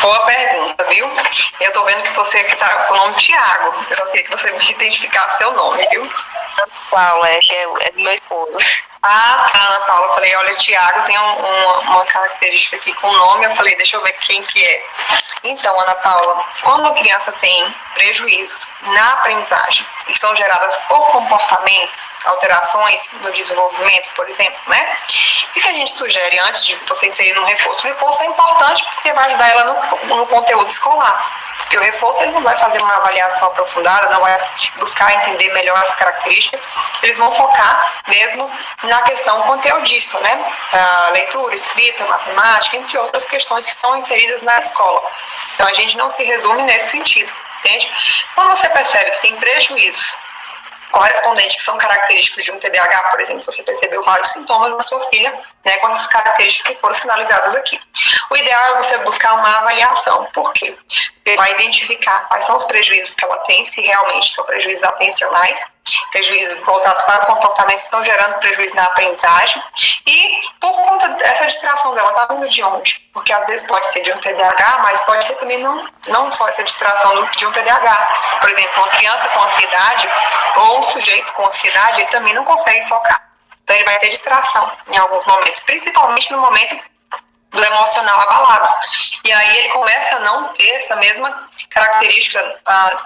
Boa pergunta, viu? Eu tô vendo que você que tá com o nome Tiago. Eu só queria que você me identificasse seu nome, viu? Paula, é do meu esposo. Ah, tá, Ana Paula. Eu falei, olha, o Tiago tem uma característica aqui com o nome. Eu falei, deixa eu ver quem que é. Então, Ana Paula, quando a criança tem prejuízos na aprendizagem que são geradas por comportamentos, alterações no desenvolvimento, por exemplo, né? O que a gente sugere antes de você inserir no reforço? O reforço é importante porque vai ajudar ela no conteúdo escolar. Porque o reforço ele não vai fazer uma avaliação aprofundada, não vai buscar entender melhor essas características, eles vão focar mesmo na questão conteudista, né? A leitura, escrita, matemática, entre outras questões que são inseridas na escola. Então a gente não se resume nesse sentido, entende? Quando você percebe que tem prejuízos correspondentes que são característicos de um TDAH, por exemplo, você percebeu vários sintomas na sua filha, né, com essas características que foram sinalizadas aqui. O ideal é você buscar uma avaliação. Por quê? Porque vai identificar quais são os prejuízos que ela tem, se realmente são prejuízos atencionais, prejuízos voltados para comportamentos que estão gerando prejuízo na aprendizagem, e por conta dessa distração dela, está vindo de onde? Porque às vezes pode ser de um TDAH, mas pode ser também não só essa distração de um TDAH. Por exemplo, uma criança com ansiedade ou um sujeito com ansiedade, ele também não consegue focar. Então ele vai ter distração em alguns momentos, principalmente no momento do emocional abalado. E aí ele começa a não ter essa mesma característica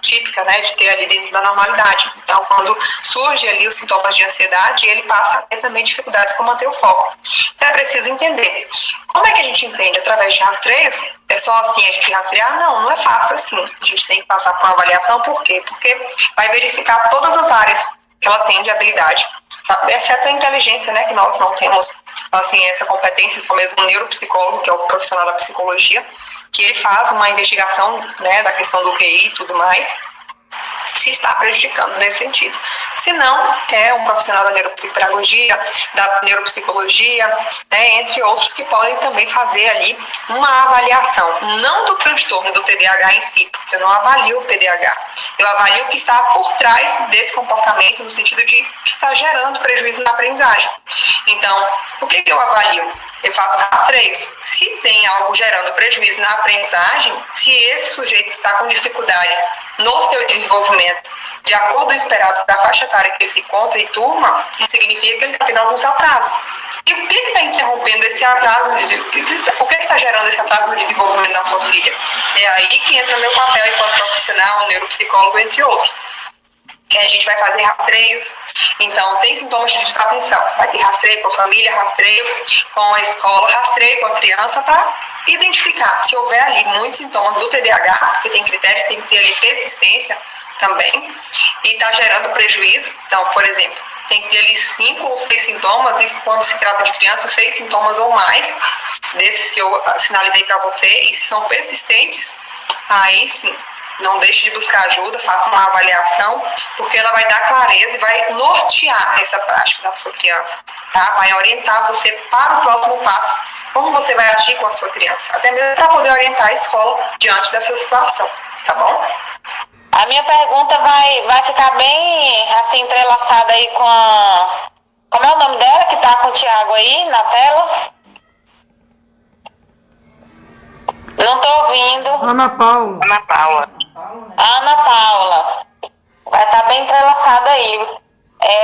típica, né, de ter ali dentro da normalidade. Então, quando surge ali os sintomas de ansiedade, ele passa a ter também dificuldades com manter o foco. Então é preciso entender. Como é que a gente entende? Através de rastreios? É só assim a gente rastrear? Não é fácil assim. A gente tem que passar por uma avaliação. Por quê? Porque vai verificar todas as áreas que ela tem de habilidade, exceto a inteligência, né, que nós não temos assim, essa competência, só mesmo um neuropsicólogo, que é o profissional da psicologia, que ele faz uma investigação, né, da questão do QI e tudo mais, se está prejudicando nesse sentido. Se não, é um profissional da neuropsicopedagogia, da neuropsicologia, né, entre outros que podem também fazer ali uma avaliação, não do transtorno do TDAH em si, porque eu não avalio o TDAH, eu avalio o que está por trás desse comportamento, no sentido de que está gerando prejuízo na aprendizagem. Então, o que eu avalio? Eu faço rastreios. Se tem algo gerando prejuízo na aprendizagem, se esse sujeito está com dificuldade no seu desenvolvimento, de acordo com o esperado para a faixa etária que ele se encontra em turma, isso significa que ele está tendo alguns atrasos. E o que está interrompendo esse atraso? O que está gerando esse atraso no desenvolvimento da sua filha? É aí que entra o meu papel enquanto profissional, neuropsicólogo, entre outros. Que a gente vai fazer rastreios. Então, tem sintomas de desatenção. Vai ter rastreio com a família, rastreio com a escola, rastreio com a criança para identificar se houver ali muitos sintomas do TDAH, porque tem critérios, tem que ter ali persistência também, e está gerando prejuízo. Então, por exemplo, tem que ter ali 5 ou 6 sintomas, e quando se trata de criança, 6 sintomas ou mais, desses que eu sinalizei para você, e se são persistentes, aí sim, não deixe de buscar ajuda, faça uma avaliação, porque ela vai dar clareza e vai nortear essa prática da sua criança, tá? Vai orientar você para o próximo passo, como você vai agir com a sua criança, até mesmo para poder orientar a escola diante dessa situação, tá bom? A minha pergunta vai ficar bem assim entrelaçada aí com a... Como é o nome dela que tá com o Tiago aí na tela? Não tô ouvindo. Ana Paula. Ana Paula. Ana Paula. Vai estar bem entrelaçada aí.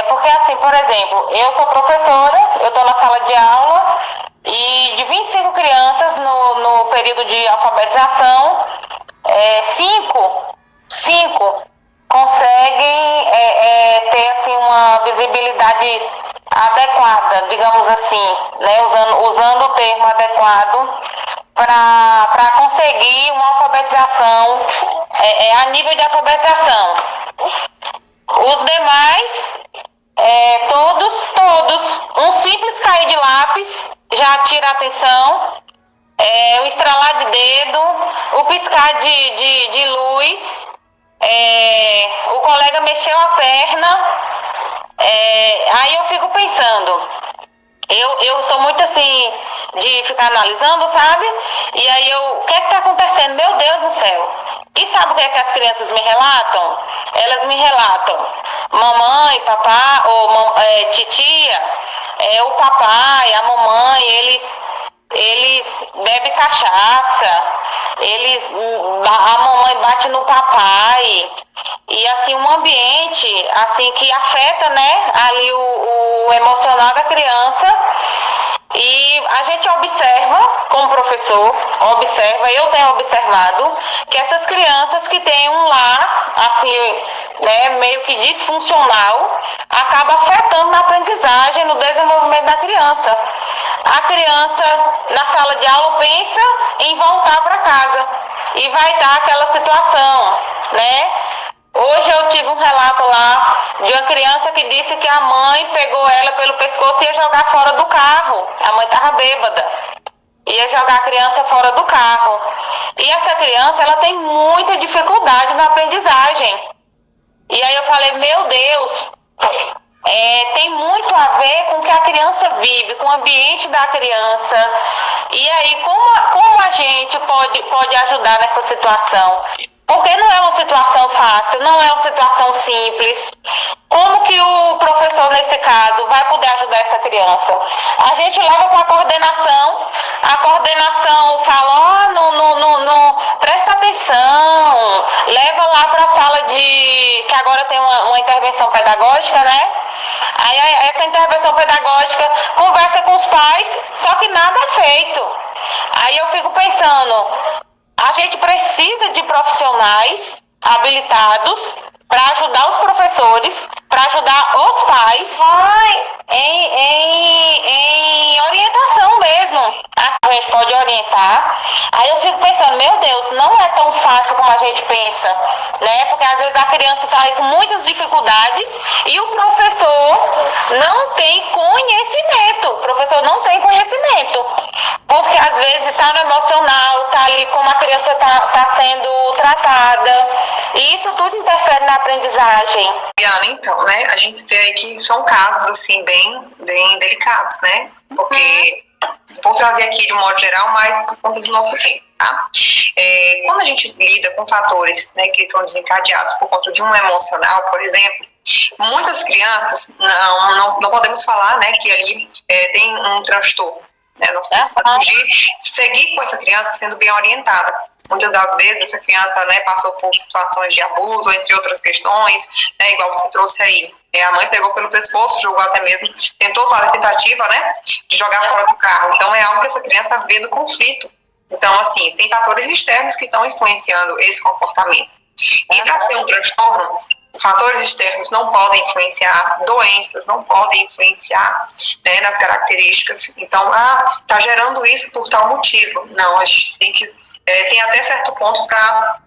Porque assim, por exemplo, eu sou professora, eu tô na sala de aula e de 25 crianças no período de alfabetização, 5 conseguem ter assim uma visibilidade adequada, digamos assim, né, usando o termo adequado para conseguir uma alfabetização a nível de alfabetização. Os demais, todos, um simples cair de lápis já tira a atenção, o estralar de dedo, o piscar de luz, o colega mexeu a perna, aí eu fico pensando, eu sou muito assim de ficar analisando, sabe? E aí o que está acontecendo? Meu Deus do céu! E sabe o que é que as crianças me relatam? Elas me relatam, mamãe, papai, ou titia, o papai, a mamãe, eles bebem cachaça, a mamãe bate no papai, e assim, um ambiente assim que afeta, né, ali o emocional da criança. E a gente observa, como professor, eu tenho observado que essas crianças que têm um lar, assim, né, meio que disfuncional, acaba afetando na aprendizagem, no desenvolvimento da criança. A criança, na sala de aula, pensa em voltar para casa e vai dar aquela situação, né? Hoje eu tive um relato lá de uma criança que disse que a mãe pegou ela pelo pescoço e ia jogar fora do carro. A mãe estava bêbada. Ia jogar a criança fora do carro. E essa criança, ela tem muita dificuldade na aprendizagem. E aí eu falei, meu Deus, tem muito a ver com o que a criança vive, com o ambiente da criança. E aí, como a gente pode ajudar nessa situação? Porque não é uma situação fácil, não é uma situação simples. Como que o professor, nesse caso, vai poder ajudar essa criança? A gente leva para a coordenação fala, presta atenção, leva lá para a sala que agora tem uma intervenção pedagógica, né? Aí essa intervenção pedagógica conversa com os pais, só que nada é feito. Aí eu fico pensando, a gente precisa de profissionais habilitados para ajudar os professores, para ajudar os pais em orientação mesmo. A gente pode orientar. Aí eu fico pensando, meu Deus, não é tão fácil como a gente pensa, né? Porque às vezes a criança está aí com muitas dificuldades e o professor não tem conhecimento. O professor não tem conhecimento. Porque às vezes está no emocional, está ali como a criança está sendo tratada. E isso tudo interfere na aprendizagem. Diana, então, né, a gente vê que são casos, assim, bem delicados, né? Porque, vou trazer aqui de um modo geral, mas por conta do nosso tempo, tá? Quando a gente lida com fatores, né, que são desencadeados por conta de um emocional, por exemplo, muitas crianças, não podemos falar, né, que ali tem um transtorno, né? Nós precisamos de seguir com essa criança sendo bem orientada. Muitas das vezes essa criança, né, passou por situações de abuso, entre outras questões, né, igual você trouxe aí. A mãe pegou pelo pescoço, jogou até mesmo, tentou fazer tentativa, né, de jogar fora do carro. Então é algo que essa criança está vivendo conflito. Então, assim, tem fatores externos que estão influenciando esse comportamento. E para ser um transtorno, fatores externos não podem influenciar, doenças não podem influenciar, né, nas características. Então, está gerando isso por tal motivo. Não, a gente tem que, tem até certo ponto para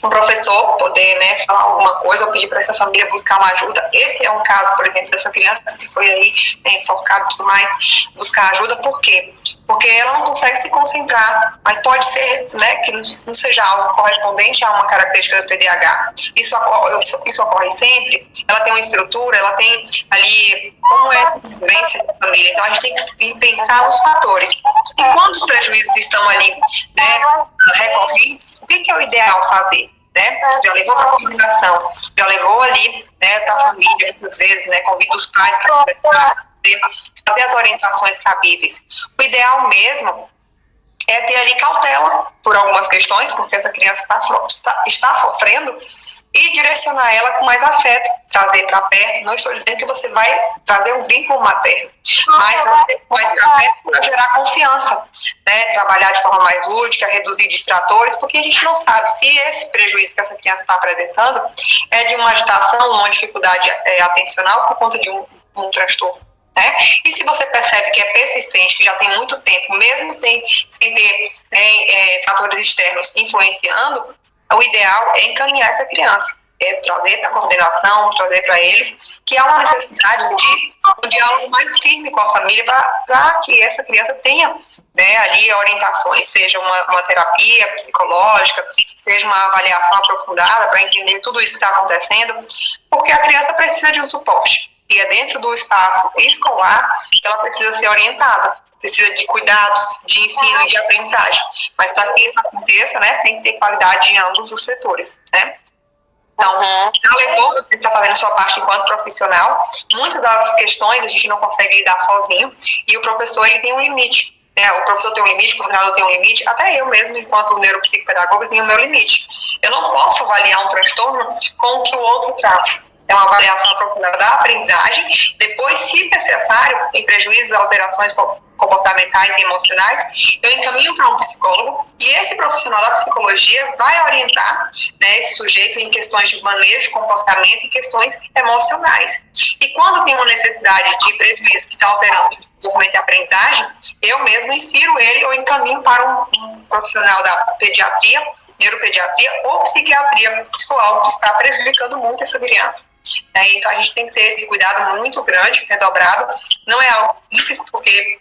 um professor poder, né, falar alguma coisa ou pedir para essa família buscar uma ajuda. Esse é um caso, por exemplo, dessa criança que foi aí, né, enforcada e tudo mais, buscar ajuda. Por quê? Porque ela não consegue se concentrar, mas pode ser, né, que não seja algo correspondente a uma característica do TDAH. Isso ocorre sempre. Ela tem uma estrutura, ela tem ali como é a vivência da família. Então a gente tem que pensar nos fatores. E quando os prejuízos estão ali, né, recorrentes, o que é o ideal fazer? Né? Já levou para a coordenação, já levou ali, né, para a família, muitas vezes, né, convida os pais para conversar, fazer as orientações cabíveis. O ideal mesmo é ter ali cautela por algumas questões, porque essa criança está sofrendo, e direcionar ela com mais afeto, trazer para perto. Não estou dizendo que você vai trazer um vínculo materno, mas trazer mais para perto para gerar confiança, né? Trabalhar de forma mais lúdica, reduzir distratores, porque a gente não sabe se esse prejuízo que essa criança está apresentando é de uma agitação, uma dificuldade atencional por conta de um transtorno. Né? E se você percebe que é persistente, que já tem muito tempo, mesmo sem ter, né, fatores externos influenciando, o ideal é encaminhar essa criança, trazer para a coordenação, trazer para eles que há uma necessidade de um diálogo mais firme com a família para que essa criança tenha, né, ali orientações, seja uma terapia psicológica, seja uma avaliação aprofundada para entender tudo isso que está acontecendo, porque a criança precisa de um suporte. E é dentro do espaço escolar que ela precisa ser orientada, precisa de cuidados, de ensino e de aprendizagem. Mas para que isso aconteça, né, tem que ter qualidade em ambos os setores, né? Então, já levou, você está fazendo a sua parte enquanto profissional. Muitas das questões a gente não consegue lidar sozinho, e o professor, ele tem um limite. né, o professor tem um limite, o coordenador tem um limite, até eu mesmo, enquanto neuropsicopedagoga, tenho o meu limite. Eu não posso avaliar um transtorno com o que o outro traz. É uma avaliação aprofundada da aprendizagem. Depois, se necessário, em prejuízos, alterações comportamentais e emocionais, eu encaminho para um psicólogo e esse profissional da psicologia vai orientar, né, esse sujeito em questões de manejo de comportamento e questões emocionais. E quando tem uma necessidade de prejuízo que está alterando o desenvolvimento e aprendizagem, eu mesmo insiro ele ou encaminho para um profissional da pediatria, neuropediatria ou psiquiatria, se for algo que está prejudicando muito essa criança. Então a gente tem que ter esse cuidado muito grande, redobrado. Não é algo simples, porque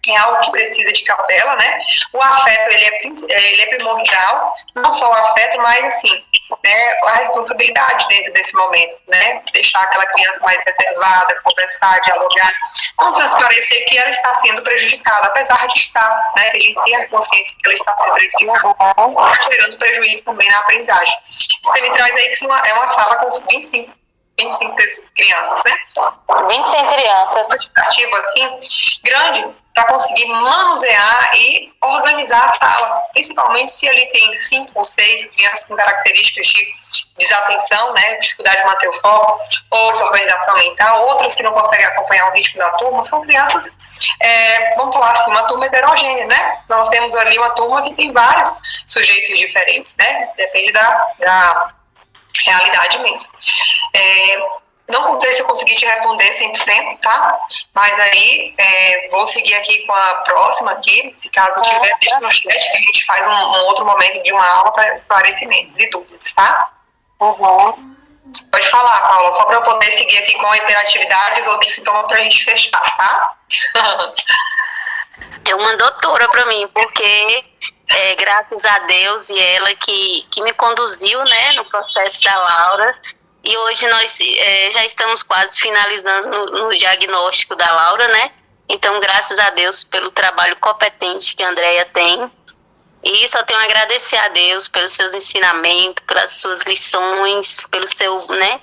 é algo que precisa de cautela, né? O afeto, ele é primordial, não só o afeto, mas, assim, né, a responsabilidade dentro desse momento, né? Deixar aquela criança mais reservada, conversar, dialogar, não transparecer que ela está sendo prejudicada, apesar de estar, né? Que a gente tem a consciência que ela está sendo prejudicada, gerando prejuízo também na aprendizagem. Você me traz aí que é uma sala com 25 crianças, né? 25 crianças. Quantitativo, assim, grande, para conseguir manusear e organizar a sala, principalmente se ali tem 5 ou 6 crianças com características de desatenção, né, dificuldade de manter o foco, ou desorganização mental, outras que não conseguem acompanhar o ritmo da turma, são crianças, vamos falar assim, uma turma heterogênea, né? Nós temos ali uma turma que tem vários sujeitos diferentes, né? Depende da realidade mesmo. Não sei se eu consegui te responder 100%, tá? Mas aí, vou seguir aqui com a próxima aqui, se caso tiver, deixa no chat que a gente faz um outro momento de uma aula para esclarecimentos e dúvidas, tá? Uhum. Pode falar, Paula, só para eu poder seguir aqui com a hiperatividade e os outros sintomas para a gente fechar, tá? É uma doutora para mim, porque graças a Deus e ela que me conduziu, né, no processo da Laura. E hoje nós já estamos quase finalizando no diagnóstico da Laura, né? Então, graças a Deus pelo trabalho competente que a Andréia tem. E só tenho a agradecer a Deus pelos seus ensinamentos, pelas suas lições, pelo seu, né?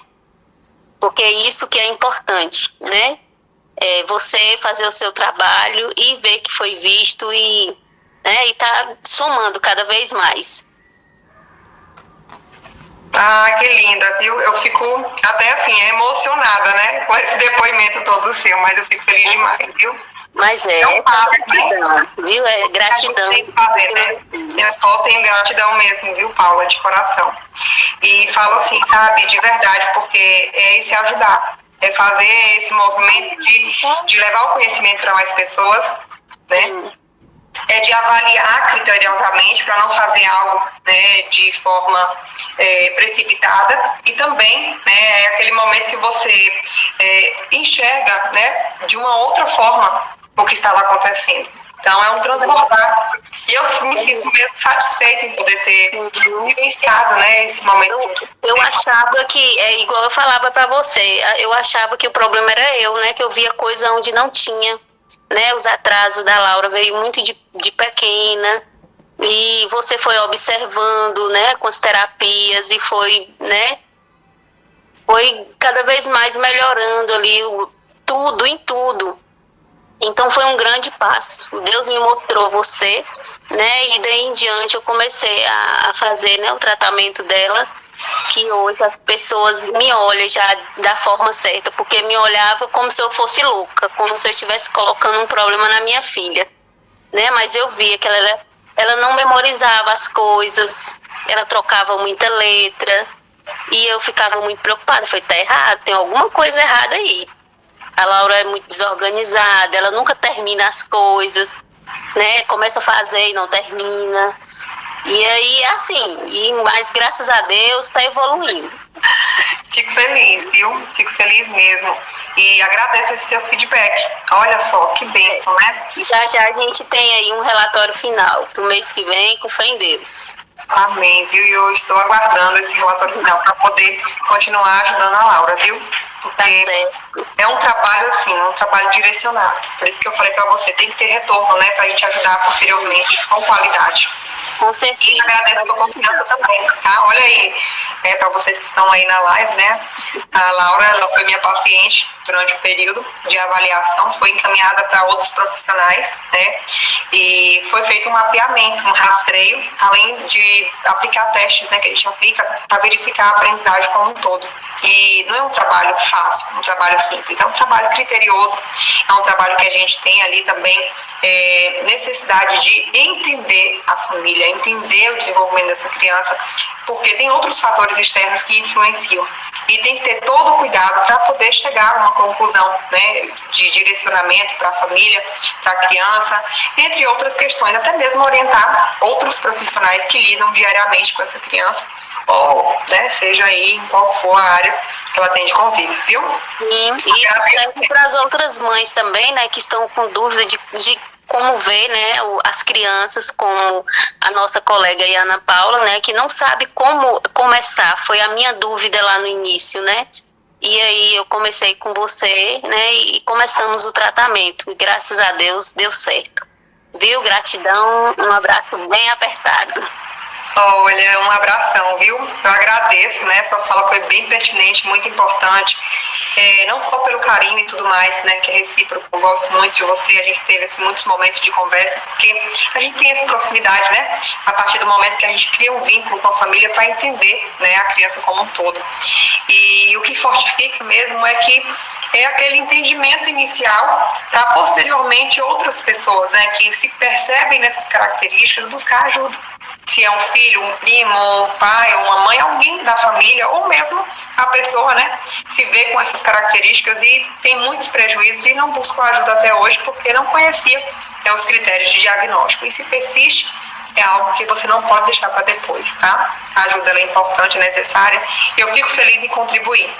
Porque é isso que é importante, né? Você fazer o seu trabalho e ver que foi visto e tá somando cada vez mais. Ah, que linda, viu? Eu fico até assim, emocionada, né? Com esse depoimento todo seu, mas eu fico feliz demais, viu? Mas um passo, gratidão, né? Viu? É gratidão. Tem que fazer, né? Eu só tenho gratidão mesmo, viu, Paula, de coração. E falo assim, sabe, de verdade, porque é esse ajudar, é fazer esse movimento de levar o conhecimento para mais pessoas, né? É de avaliar criteriosamente para não fazer algo, né, de forma precipitada, e também, né, é aquele momento que você enxerga, né, de uma outra forma o que estava acontecendo. Então é um transbordar. E eu me sinto mesmo satisfeita em poder ter vivenciado, né, esse momento. Eu achava que, igual eu falava para você, eu achava que o problema era eu, né, que eu via coisa onde não tinha. Né, os atrasos da Laura veio muito de pequena e você foi observando, né, com as terapias e foi cada vez mais melhorando ali em tudo. Então foi um grande passo. Deus me mostrou você, né, e daí em diante eu comecei a fazer, né, o tratamento dela, que hoje as pessoas me olham já da forma certa, porque me olhava como se eu fosse louca, como se eu estivesse colocando um problema na minha filha, né? Mas eu via que ela não memorizava as coisas, ela trocava muita letra, e eu ficava muito preocupada. Falei, tá errado, tem alguma coisa errada aí. A Laura é muito desorganizada, ela nunca termina as coisas, né? Começa a fazer e não termina. E aí, assim, mas graças a Deus está evoluindo. Fico feliz, viu? Fico feliz mesmo. E agradeço esse seu feedback. Olha só, que bênção, né? Já a gente tem aí um relatório final pro mês que vem, com fé em Deus. Amém, viu? E eu estou aguardando esse relatório final para poder continuar ajudando a Laura, viu? Porque é um trabalho assim, um trabalho direcionado. Por isso que eu falei para você, tem que ter retorno, né? Para a gente ajudar posteriormente com qualidade. Com certeza. E agradeço a sua confiança também, tá? Olha aí, para vocês que estão aí na live, né? A Laura, ela foi minha paciente durante o período de avaliação, foi encaminhada para outros profissionais, né? E foi feito um mapeamento, um rastreio, além de aplicar testes, né? Que a gente aplica para verificar a aprendizagem como um todo. E não é um trabalho fácil, um trabalho simples, é um trabalho criterioso, é um trabalho que a gente tem ali também necessidade de entender a família, entender o desenvolvimento dessa criança, porque tem outros fatores externos que influenciam. E tem que ter todo o cuidado para poder chegar a uma conclusão, né, de direcionamento para a família, para a criança, entre outras questões, até mesmo orientar outros profissionais que lidam diariamente com essa criança, ou, né, seja aí em qual for a área que ela tem de convívio, viu? Sim, e isso serve para as outras mães também, né, que estão com dúvida de como ver, né, as crianças, como a nossa colega Ana Paula, né, que não sabe como começar. Foi a minha dúvida lá no início, né? E aí eu comecei com você, né, e começamos o tratamento. E graças a Deus deu certo. Viu? Gratidão, um abraço bem apertado. Olha, um abração, viu? Eu agradeço, né? Sua fala foi bem pertinente, muito importante. Não só pelo carinho e tudo mais, né? Que é recíproco. Eu gosto muito de você. A gente teve muitos momentos de conversa, porque a gente tem essa proximidade, né? A partir do momento que a gente cria um vínculo com a família para entender, né, a criança como um todo. E o que fortifica mesmo é que é aquele entendimento inicial para posteriormente outras pessoas, né? Que se percebem nessas características, buscar ajuda. Se é um filho, um primo, um pai, uma mãe, alguém da família, ou mesmo a pessoa, né, se vê com essas características e tem muitos prejuízos e não buscou ajuda até hoje porque não conhecia, né, os critérios de diagnóstico. E se persiste, é algo que você não pode deixar para depois, tá? A ajuda ela é importante, necessária, e eu fico feliz em contribuir.